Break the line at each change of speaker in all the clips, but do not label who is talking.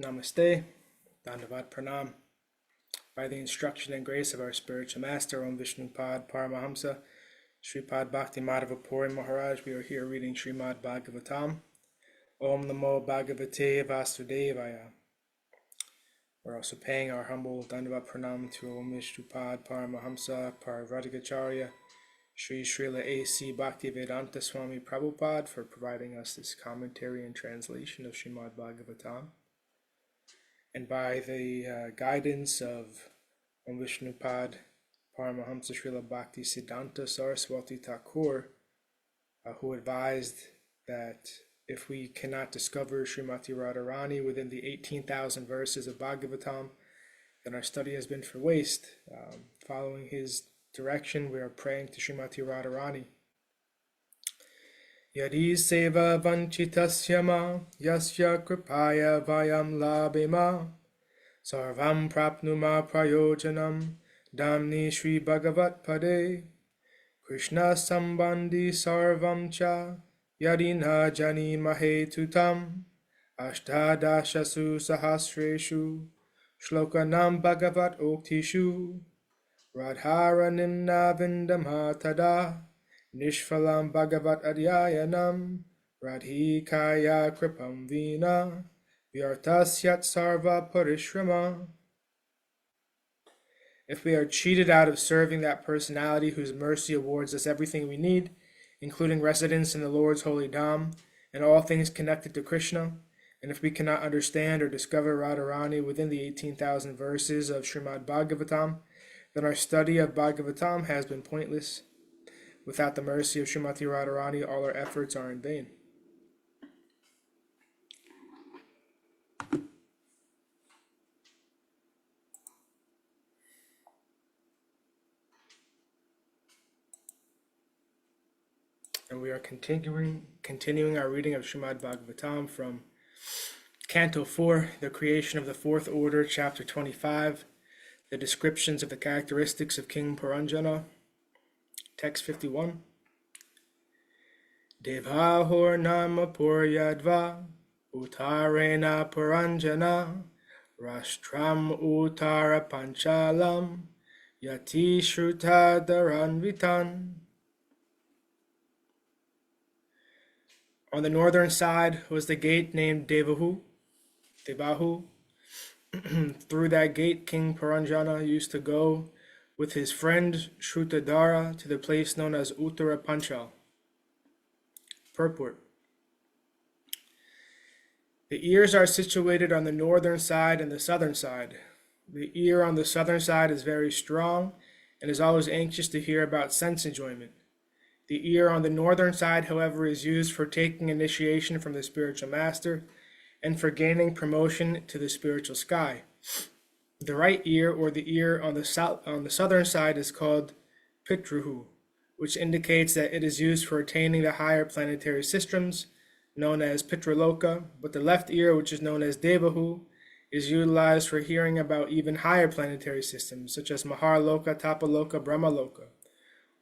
Namaste, Dandavat Pranam. By the instruction and grace of our spiritual master, Om Vishnupad Paramahamsa, Sripad Bhakti Madhava Puri Maharaj, we are here reading Srimad Bhagavatam. Om Namo Bhagavate Vasudevaya. We're also paying our humble Dandavat Pranam to Om Vishnupad Paramahamsa Parvadikacharya, Srila A.C. Bhakti Vedanta Swami Prabhupada for providing us this commentary and translation of Srimad Bhagavatam. And by the guidance of Om Vishnupad Paramahamsa Srila Bhakti Siddhanta Saraswati Thakur, who advised that if we cannot discover Srimati Radharani within the 18,000 verses of Bhagavatam, then our study has been for waste. Following his direction, we are praying to Srimati Radharani. Yadi seva vanchitasya ma yasya kripaya vayam labema sarvam prapnuma prayojanam damni Shri Bhagavat pade Krishna sambandhi sarvam cha yadi na jani mahe tutam ashtadashasu sahasreshu shlokanam Bhagavat oktishu radhara nimna vindamatada Nishphalam Bhagavat Adhyayanam Radhikaya Kripam Vina Vyartasyat Sarva Parishrama. If we are cheated out of serving that personality whose mercy awards us everything we need, including residence in the Lord's holy Dham and all things connected to Krishna, and if we cannot understand or discover Radharani within the 18,000 verses of Srimad Bhagavatam, then our study of Bhagavatam has been pointless. Without the mercy of Srimati Radharani, all our efforts are in vain. And we are continuing our reading of Srimad Bhagavatam from Canto 4, the creation of the fourth order, chapter 25, the descriptions of the characteristics of King Purañjana. Text 51. Devahor nama puryadva utarena Purañjana rastram utara panchalam yati shruta dharanvitan. On the northern side was the gate named Devahu. Through that gate, King Purañjana used to go with his friend Shrutadhara to the place known as Uttara Panchal. Purport. The ears are situated on the northern side and the southern side. The ear on the southern side is very strong and is always anxious to hear about sense enjoyment. The ear on the northern side, however, is used for taking initiation from the spiritual master and for gaining promotion to the spiritual sky. The right ear, or the ear on the southern side, is called Pitruhu, which indicates that it is used for attaining the higher planetary systems, known as Pitraloka, but the left ear, which is known as Devahu, is utilized for hearing about even higher planetary systems, such as Maharloka, Tapaloka, Brahmaloka,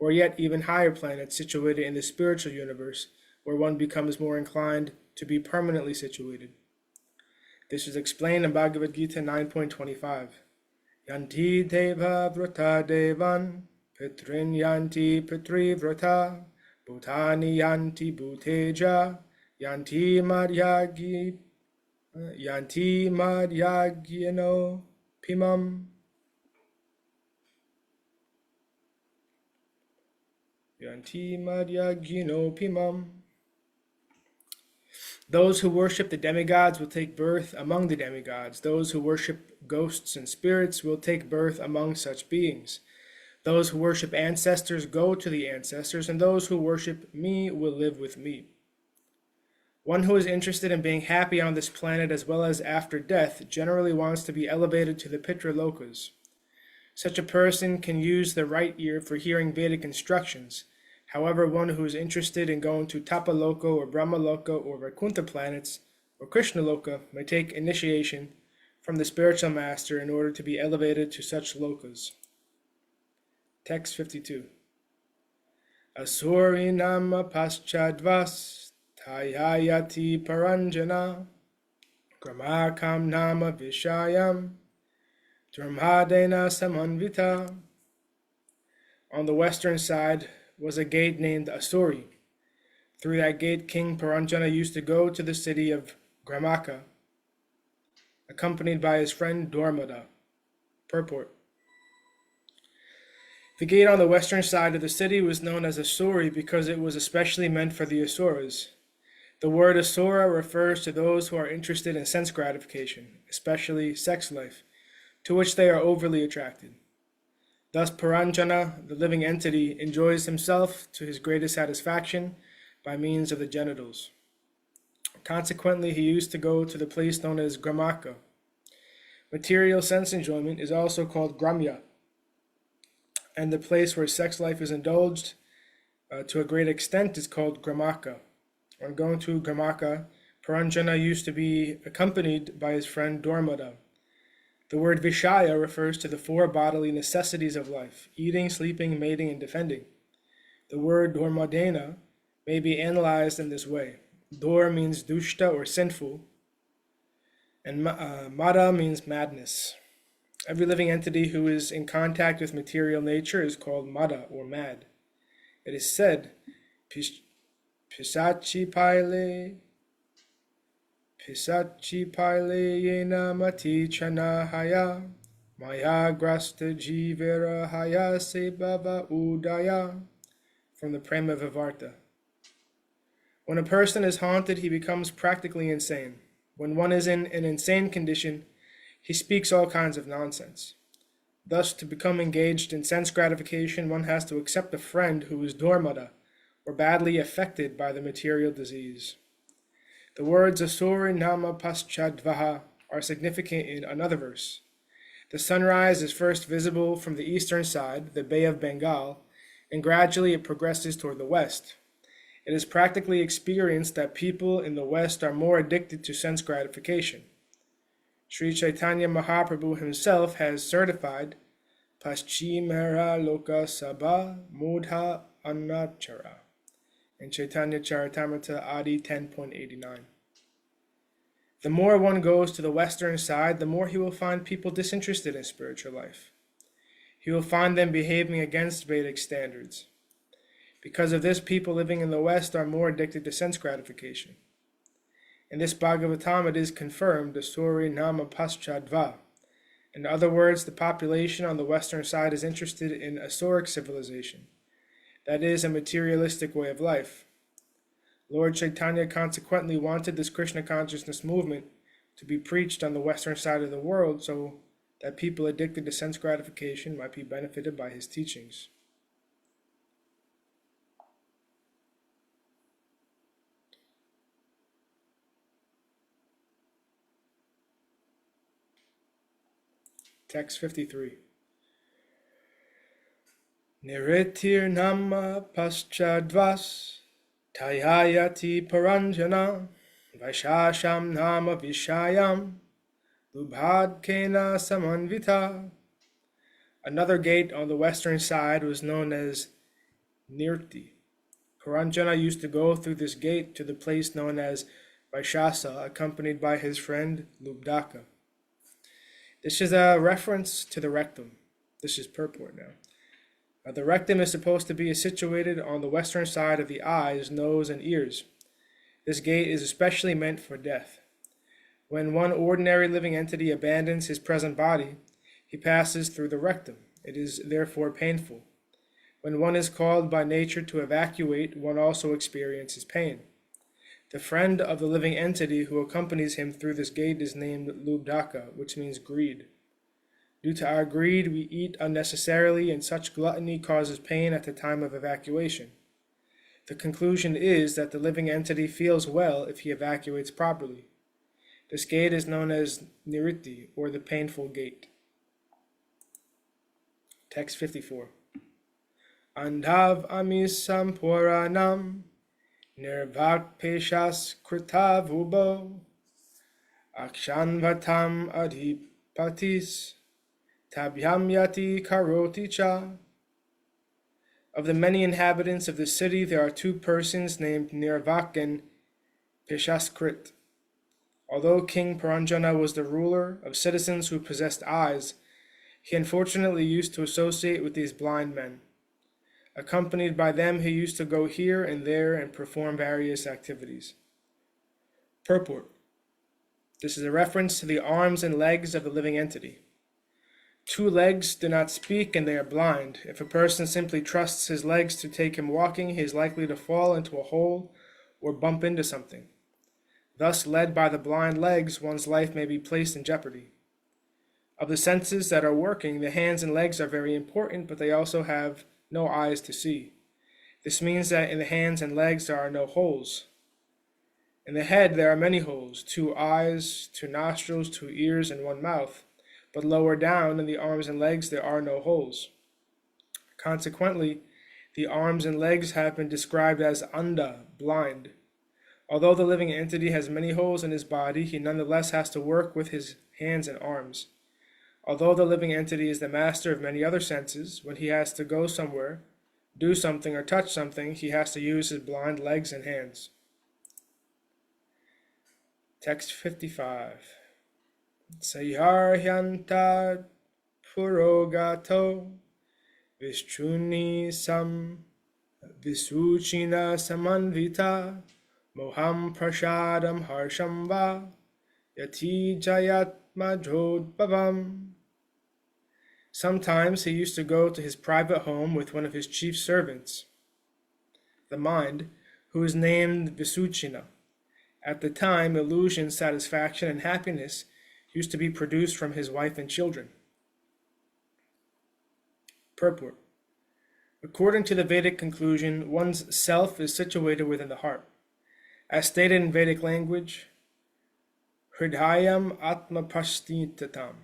or yet even higher planets situated in the spiritual universe, where one becomes more inclined to be permanently situated. This is explained in Bhagavad Gita 9.25. Yanti deva vrata devan, pitrin yanti pitri vrata, bhutani yanti bhuteja, yanti madhyagino pimam. Yanti madhyagino pimam. Those who worship the demigods will take birth among the demigods. Those who worship ghosts and spirits will take birth among such beings. Those who worship ancestors go to the ancestors, and those who worship me will live with me. One who is interested in being happy on this planet as well as after death generally wants to be elevated to the Pitralokas. Such a person can use the right ear for hearing Vedic instructions. However, one who is interested in going to Tapaloka or Brahmaloka or Vaikuntha planets or Krishnaloka may take initiation from the spiritual master in order to be elevated to such lokas. Text 52. Asuri nama paschadvas tayayati Purañjana Gramakam nama vishayam dharmadena samanvita. On the western side was a gate named Asuri. Through that gate, King Purañjana used to go to the city of Gramaka, accompanied by his friend Dharmada. Purport. The gate on the western side of the city was known as Asuri because it was especially meant for the Asuras. The word Asura refers to those who are interested in sense gratification, especially sex life, to which they are overly attracted. Thus, Purañjana, the living entity, enjoys himself to his greatest satisfaction by means of the genitals. Consequently, he used to go to the place known as Gramaka. Material sense enjoyment is also called Gramya, and the place where sex life is indulged to a great extent is called Gramaka. When going to Gramaka, Purañjana used to be accompanied by his friend Dharmada. The word Vishaya refers to the four bodily necessities of life: eating, sleeping, mating, and defending. The word Dharmadena may be analyzed in this way. Dor means dushta or sinful, and mada means madness. Every living entity who is in contact with material nature is called mada or mad. It is said, Pisachi paile yena mati chanahaya maya grasta jivera haya se bhava udaya. From the Prema Vivarta. When a person is haunted, he becomes practically insane. When one is in an insane condition, he speaks all kinds of nonsense. Thus, to become engaged in sense gratification, one has to accept a friend who is dharmada, or badly affected by the material disease. The words Asuri nama paschadvaha are significant in another verse. The sunrise is first visible from the eastern side, the Bay of Bengal, and gradually it progresses toward the west. It is practically experienced that people in the west are more addicted to sense gratification. Sri Chaitanya Mahaprabhu himself has certified Paschimera Loka Sabha Mudha Anachara in Chaitanya Charitamrita Adi 10.89. The more one goes to the western side, the more he will find people disinterested in spiritual life. He will find them behaving against Vedic standards. Because of this, people living in the West are more addicted to sense gratification. In this Bhagavatam, it is confirmed, Asuri nama paschadva. In other words, the population on the western side is interested in Asuric civilization, that is, a materialistic way of life. Lord Chaitanya consequently wanted this Krishna consciousness movement to be preached on the western side of the world so that people addicted to sense gratification might be benefited by his teachings. Text 53. Niritir nama paschadvas tayayati Purañjana vaishasham nama vishayam lubhadkena samanvita. Another gate on the western side was known as Nirti. Purañjana used to go through this gate to the place known as Vaishasa, accompanied by his friend Lubdaka. This is a reference to the rectum. This is purport now. The rectum is supposed to be situated on the western side of the eyes, nose, and ears. This gate is especially meant for death. When one ordinary living entity abandons his present body, he passes through the rectum. It is therefore painful. When one is called by nature to evacuate, one also experiences pain. The friend of the living entity who accompanies him through this gate is named Lubdaka, which means greed. Due to our greed, we eat unnecessarily, and such gluttony causes pain at the time of evacuation. The conclusion is that the living entity feels well if he evacuates properly. This gate is known as Niriti, or the painful gate. Text 54. Andhav amisam puranam nirvat peshas kritavubo akshanvatam adhipatis tabhyam yati karoti cha. Of the many inhabitants of the city, there are two persons named Nirvak and Peshaskrit. Although King Purañjana was the ruler of citizens who possessed eyes, he unfortunately used to associate with these blind men. Accompanied by them, he used to go here and there and perform various activities. Purport. This is a reference to the arms and legs of the living entity. Two legs do not speak and they are blind. If a person simply trusts his legs to take him walking, he is likely to fall into a hole or bump into something. Thus, led by the blind legs, one's life may be placed in jeopardy. Of the senses that are working, the hands and legs are very important, but they also have no eyes to see. This means that in the hands and legs there are no holes. In the head there are many holes, 2 eyes, 2 nostrils, 2 ears, and 1 mouth. But lower down in the arms and legs there are no holes. Consequently, the arms and legs have been described as andha, blind. Although the living entity has many holes in his body, he nonetheless has to work with his hands and arms. Although the living entity is the master of many other senses, when he has to go somewhere, do something, or touch something, he has to use his blind legs and hands. Text 55. Sayarhyanta purogato vishchuni sam visuchina samanvita moham prashadam harsham va yati jayat majodbhavam. Sometimes he used to go to his private home with one of his chief servants, the mind, who is named Visuchina. At the time, illusion, satisfaction, and happiness used to be produced from his wife and children. Purport. According to the Vedic conclusion, one's self is situated within the heart. As stated in Vedic language, Hridayam Atma Prastitatam.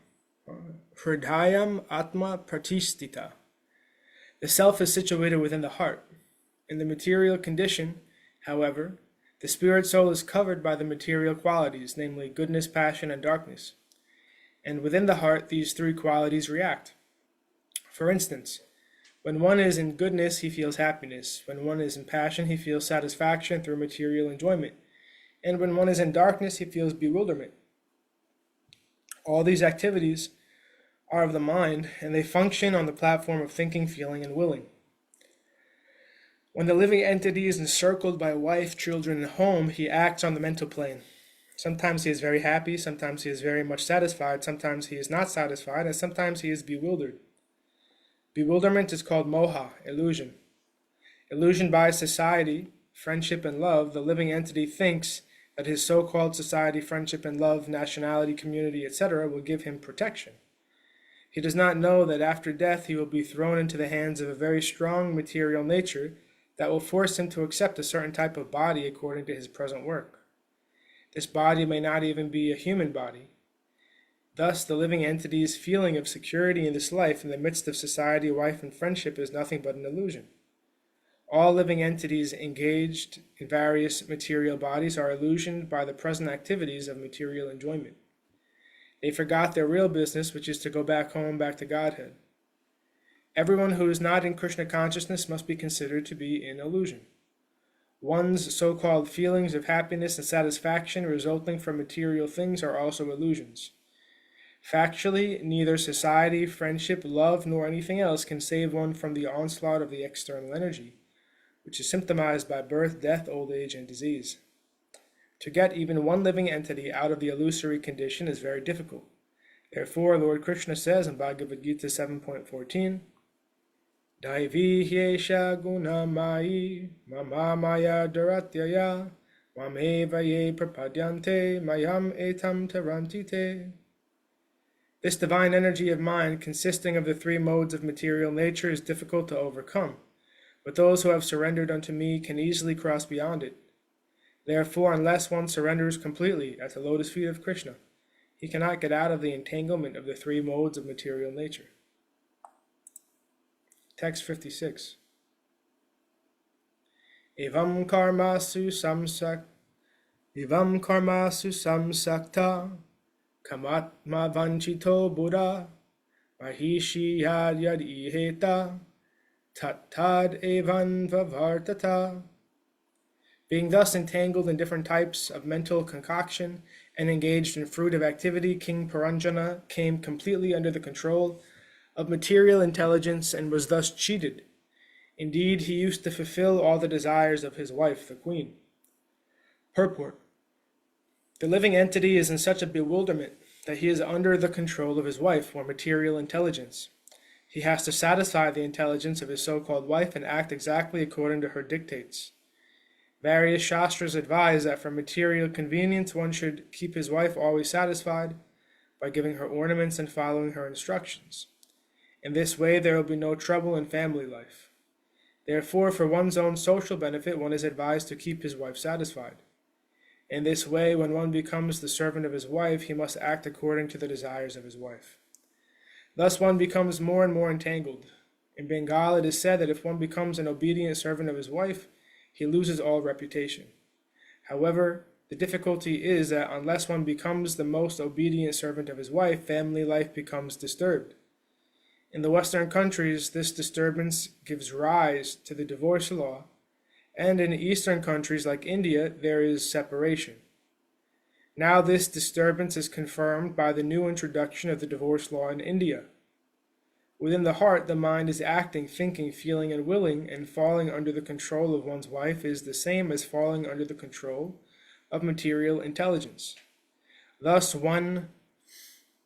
Hridayam Atma Pratistita. The self is situated within the heart. In the material condition, however, the spirit soul is covered by the material qualities, namely goodness, passion, and darkness. And within the heart, these 3 qualities react. For instance, when one is in goodness, he feels happiness. When one is in passion, he feels satisfaction through material enjoyment. And when one is in darkness, he feels bewilderment. All these activities are of the mind, and they function on the platform of thinking, feeling, and willing. When the living entity is encircled by wife, children, and home, he acts on the mental plane. Sometimes he is very happy, sometimes he is very much satisfied, sometimes he is not satisfied, and sometimes he is bewildered. Bewilderment is called moha, illusion. Illusioned by society, friendship, and love, the living entity thinks that his so-called society, friendship, and love, nationality, community, etc. will give him protection. He does not know that after death he will be thrown into the hands of a very strong material nature that will force him to accept a certain type of body according to his present work. This body may not even be a human body. Thus, the living entity's feeling of security in this life in the midst of society, wife, and friendship is nothing but an illusion. All living entities engaged in various material bodies are illusioned by the present activities of material enjoyment. They forgot their real business, which is to go back home, back to Godhead. Everyone who is not in Krishna consciousness must be considered to be in illusion. One's so-called feelings of happiness and satisfaction resulting from material things are also illusions. Factually, neither society, friendship, love, nor anything else can save one from the onslaught of the external energy, which is symptomized by birth, death, old age, and disease. To get even one living entity out of the illusory condition is very difficult. Therefore, Lord Krishna says in Bhagavad Gita 7.14, Daivi hyesha guna mai mama maya daratyaya mameva ye prapadyante mayam etam tarantite. This divine energy of mind, consisting of the 3 modes of material nature, is difficult to overcome, but those who have surrendered unto me can easily cross beyond it. Therefore, unless one surrenders completely at the lotus feet of Krishna, he cannot get out of the entanglement of the 3 modes of material nature. Text 56. Evam karmasu samsakta kamatma vanchito buddha mahishi yad yad iheta tad evan vavartata. Being thus entangled in different types of mental concoction and engaged in fruitive activity, King Purañjana came completely under the control of material intelligence and was thus cheated. Indeed, he used to fulfill all the desires of his wife, the queen. Purport. The living entity is in such a bewilderment that he is under the control of his wife, or material intelligence. He has to satisfy the intelligence of his so-called wife and act exactly according to her dictates. Various shastras advise that for material convenience one should keep his wife always satisfied by giving her ornaments and following her instructions. In this way there will be no trouble in family life. Therefore, for one's own social benefit, one is advised to keep his wife satisfied. In this way, when one becomes the servant of his wife, he must act according to the desires of his wife. Thus one becomes more and more entangled. In Bengal, it is said that if one becomes an obedient servant of his wife, he loses all reputation. However, the difficulty is that unless one becomes the most obedient servant of his wife, family life becomes disturbed. In the Western countries, this disturbance gives rise to the divorce law, and in Eastern countries like India, there is separation. Now this disturbance is confirmed by the new introduction of the divorce law in India. Within the heart, the mind is acting, thinking, feeling, and willing, and falling under the control of one's wife is the same as falling under the control of material intelligence. Thus, one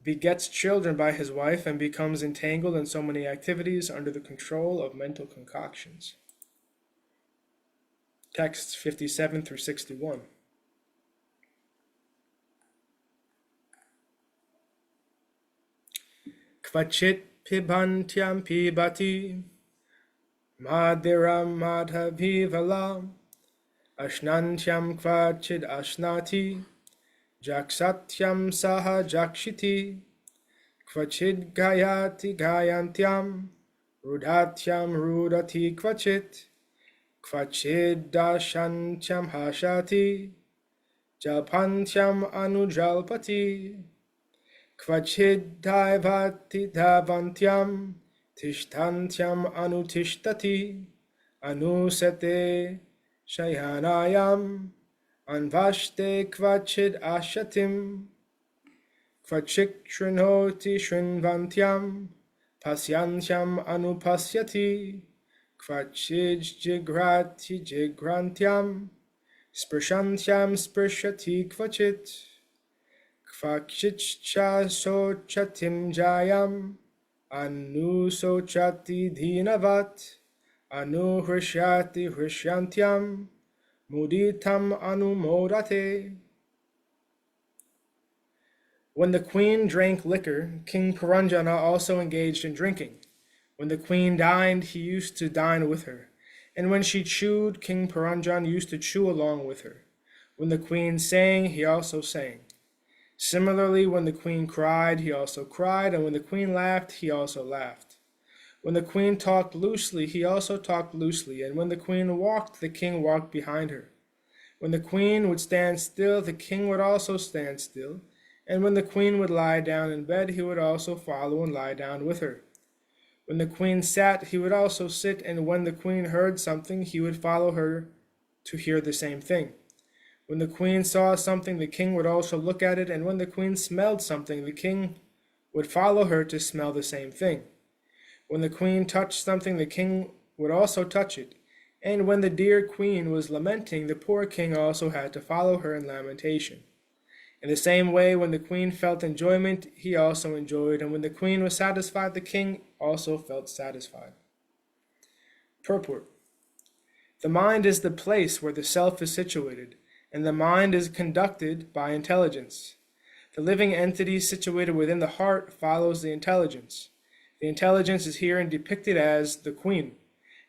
begets children by his wife and becomes entangled in so many activities under the control of mental concoctions. Texts 57 through 61. Kvachit pibantyam pibati madhiram madhavivalam ashnantyam kvachid ashnati jaksatyam saha jakshiti kvachid gayati gayantyam rudatyam rudati kvachit kvachid dashantyam hashati jalpantyam anujalpati kvachid daivati davantyam tishtantyam anutishtati anusate shayanayam anvashte kvachid ashatim kvachik shrinoti shrinvantyam pasyantyam anupasyati kvachid jigrati jigrantyam sprishantyam sprishati kvachit kvachitcha sochatim jayam anusochati dhinavat anuhrishyati hrisyantyam muditam anumodate. When the queen drank liquor, King Purañjana also engaged in drinking. When the queen dined, he used to dine with her. And when she chewed, King Purañjana used to chew along with her. When the queen sang, he also sang. Similarly, when the queen cried, he also cried, and when the queen laughed, he also laughed. When the queen talked loosely, he also talked loosely, and when the queen walked, the king walked behind her. When the queen would stand still, the king would also stand still, and when the queen would lie down in bed, he would also follow and lie down with her. When the queen sat, he would also sit, and when the queen heard something, he would follow her to hear the same thing. When the queen saw something, the king would also look at it, and when the queen smelled something, the king would follow her to smell the same thing. When the queen touched something, the king would also touch it. And when the dear queen was lamenting, the poor king also had to follow her in lamentation. In the same way, when the queen felt enjoyment, he also enjoyed, and when the queen was satisfied, the king also felt satisfied. Purport. The mind is the place where the self is situated, and the mind is conducted by intelligence. The living entity situated within the heart follows the intelligence. The intelligence is herein depicted as the queen,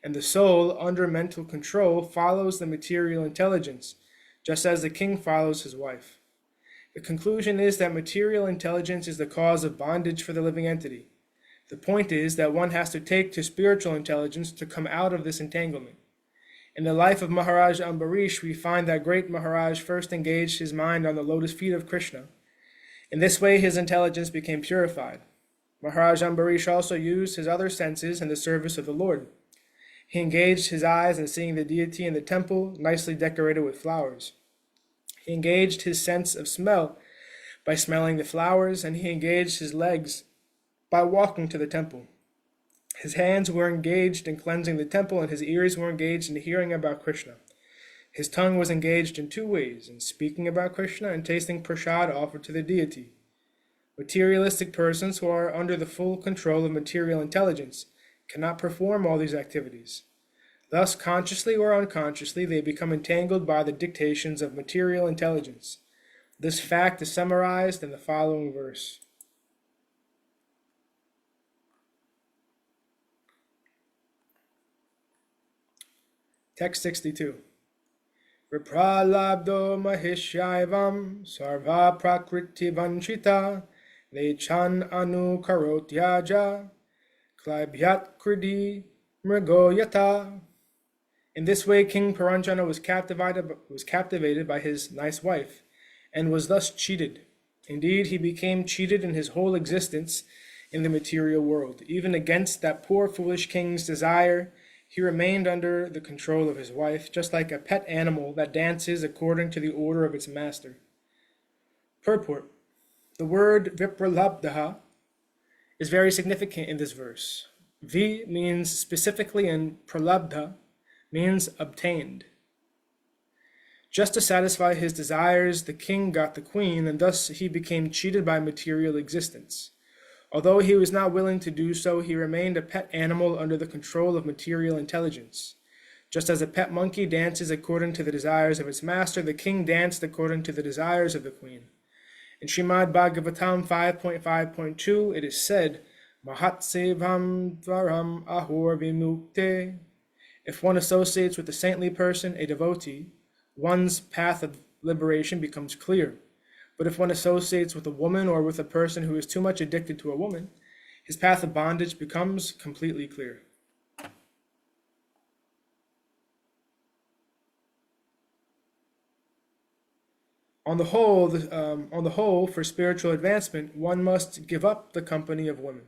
and the soul, under mental control, follows the material intelligence, just as the king follows his wife. The conclusion is that material intelligence is the cause of bondage for the living entity. The point is that one has to take to spiritual intelligence to come out of this entanglement. In the life of Maharaj Ambarish, we find that great Maharaj first engaged his mind on the lotus feet of Krishna. In this way, his intelligence became purified. Maharaj Ambarish also used his other senses in the service of the Lord. He engaged his eyes in seeing the deity in the temple, nicely decorated with flowers. He engaged his sense of smell by smelling the flowers, and he engaged his legs by walking to the temple. His hands were engaged in cleansing the temple, and his ears were engaged in hearing about Krishna. His tongue was engaged in two ways, in speaking about Krishna and tasting prasad offered to the deity. Materialistic persons who are under the full control of material intelligence cannot perform all these activities. Thus, consciously or unconsciously, they become entangled by the dictations of material intelligence. This fact is summarized in the following verse. Text 62. Vipralabdo mahishyavam sarva prakriti vanchita nechan anu karotyaja klabhyat kridi mrigoyata. In this way, King Purañjana was captivated by his nice wife, and was thus cheated. Indeed, he became cheated in his whole existence in the material world. Even against that poor foolish king's desire, he remained under the control of his wife, just like a pet animal that dances according to the order of its master. Purport. The word vipralabdha is very significant in this verse. Vi means specifically, and pralabdha means obtained. Just to satisfy his desires, the king got the queen, and thus he became cheated by material existence. Although he was not willing to do so, he remained a pet animal under the control of material intelligence. Just as a pet monkey dances according to the desires of its master, the king danced according to the desires of the queen. In Srimad Bhagavatam 5.5.2, it is said, Mahatsevam dvaram ahor vimukte. If one associates with a saintly person, a devotee, one's path of liberation becomes clear. But if one associates with a woman or with a person who is too much addicted to a woman, his path of bondage becomes completely clear. On the whole, for spiritual advancement, one must give up the company of women.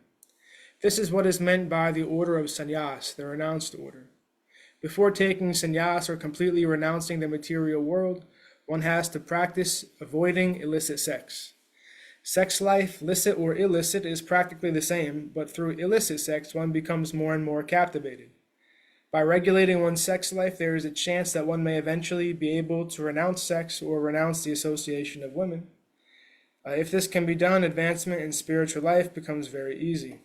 This is what is meant by the order of sannyas, the renounced order. Before taking sannyas or completely renouncing the material world, one has to practice avoiding illicit sex. Sex life, licit or illicit, is practically the same, but through illicit sex one becomes more and more captivated. By regulating one's sex life, there is a chance that one may eventually be able to renounce sex or renounce the association of women. If this can be done, advancement in spiritual life becomes very easy.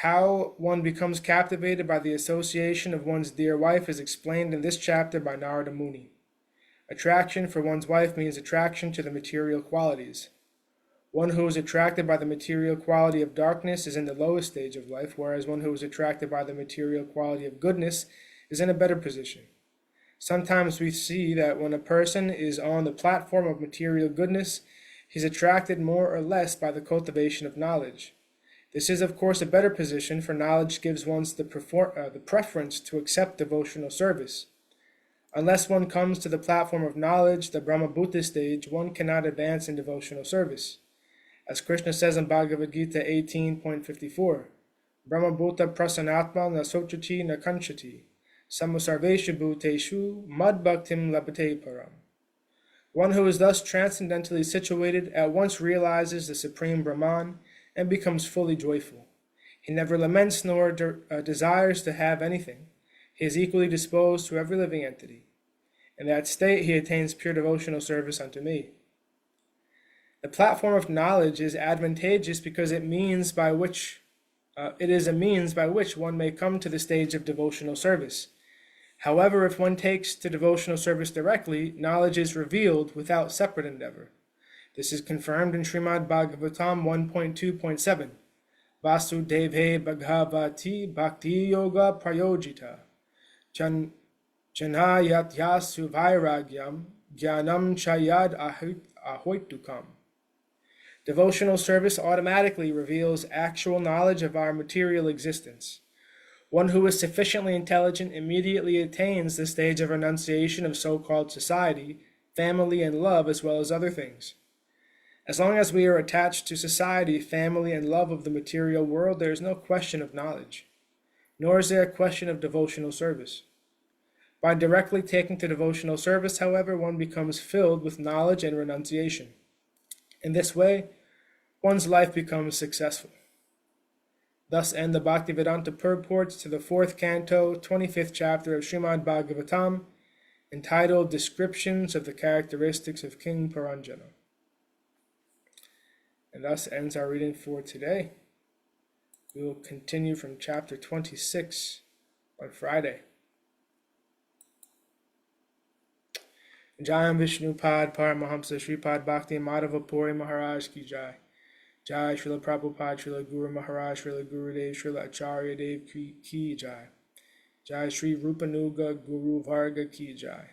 How one becomes captivated by the association of one's dear wife is explained in this chapter by Narada Muni. Attraction for one's wife means attraction to the material qualities. One who is attracted by the material quality of darkness is in the lowest stage of life, whereas one who is attracted by the material quality of goodness is in a better position. Sometimes we see that when a person is on the platform of material goodness, he is attracted more or less by the cultivation of knowledge. This is, of course, a better position, for knowledge gives one the preference to accept devotional service. Unless one comes to the platform of knowledge, the Brahmabhuta stage, one cannot advance in devotional service. As Krishna says in Bhagavad Gita 18.54, Brahmabhuta prasanatma na sochati na kanchati, samasarveshu bhuteshu mad bhaktim labate param. One who is thus transcendentally situated at once realizes the Supreme Brahman and becomes fully joyful. He never laments nor desires to have anything. He is equally disposed to every living entity. In that state, he attains pure devotional service unto me. The platform of knowledge is advantageous because it is a means by which one may come to the stage of devotional service. However, if one takes to devotional service directly, knowledge is revealed without separate endeavor. This is confirmed in Srimad Bhagavatam 1.2.7. Vasudeve Bhagavati Bhakti Yoga Prayojita Janayat Yasu Vairagyam Jnanam Chayad Ahoitukam. Devotional service automatically reveals actual knowledge of our material existence. One who is sufficiently intelligent immediately attains the stage of renunciation of so-called society, family, and love, as well as other things. As long as we are attached to society, family, and love of the material world, there is no question of knowledge, nor is there a question of devotional service. By directly taking to devotional service, however, one becomes filled with knowledge and renunciation. In this way, one's life becomes successful. Thus end the Bhaktivedanta purports to the 4th canto, 25th chapter of Srimad Bhagavatam, entitled Descriptions of the Characteristics of King Purañjana. And thus ends our reading for today. We will continue from chapter 26 on Friday. Jayam Vishnupad Paramahamsa Sripad Bhakti Madhava Puri Maharaj Ki Jai. Jai Srila Prabhupada Srila Guru Maharaj Srila Gurudev Srila Acharya Dev Ki Jai. Jai Sri Rupanuga Guru Varga Ki Jai.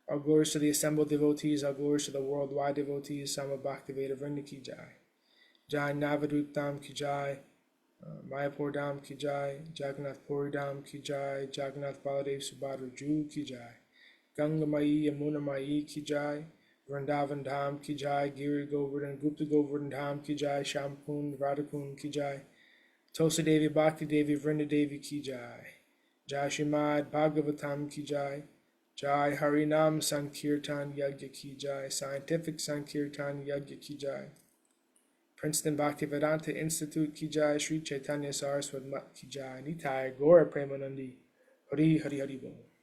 All glories to the assembled devotees, all glories to the worldwide devotees, Sama Bhaktiveda Vrinda Ki Jai. Jai Navadvipdam Ki Jai. Mayapur Dham Ki Jai. Jagannath Puri Dham Ki Jai. Jagannath Baladev Subhadra Ju Ki Jai. Ganga Mai Yamuna Mai Ki Jai. Vrindavan Dham Ki Jai. Giri Govardhan Gupta Govardhan Dham Ki Jai. Shampun Radhakun Ki Jai. Tosa Devi Bhakti Devi Vrinda Devi Ki Jai. Jai Srimad Bhagavatam Ki Jai. Jai Harinam Sankirtan Yagya Ki Jai. Scientific Sankirtan Yagya Ki Jai. Princeton Bhaktivedanta Institute Ki Jai. Sri Chaitanya Saraswat Mat Ki Jai. Nitai Gaura Premanandi. Hari Hari Hari Bol.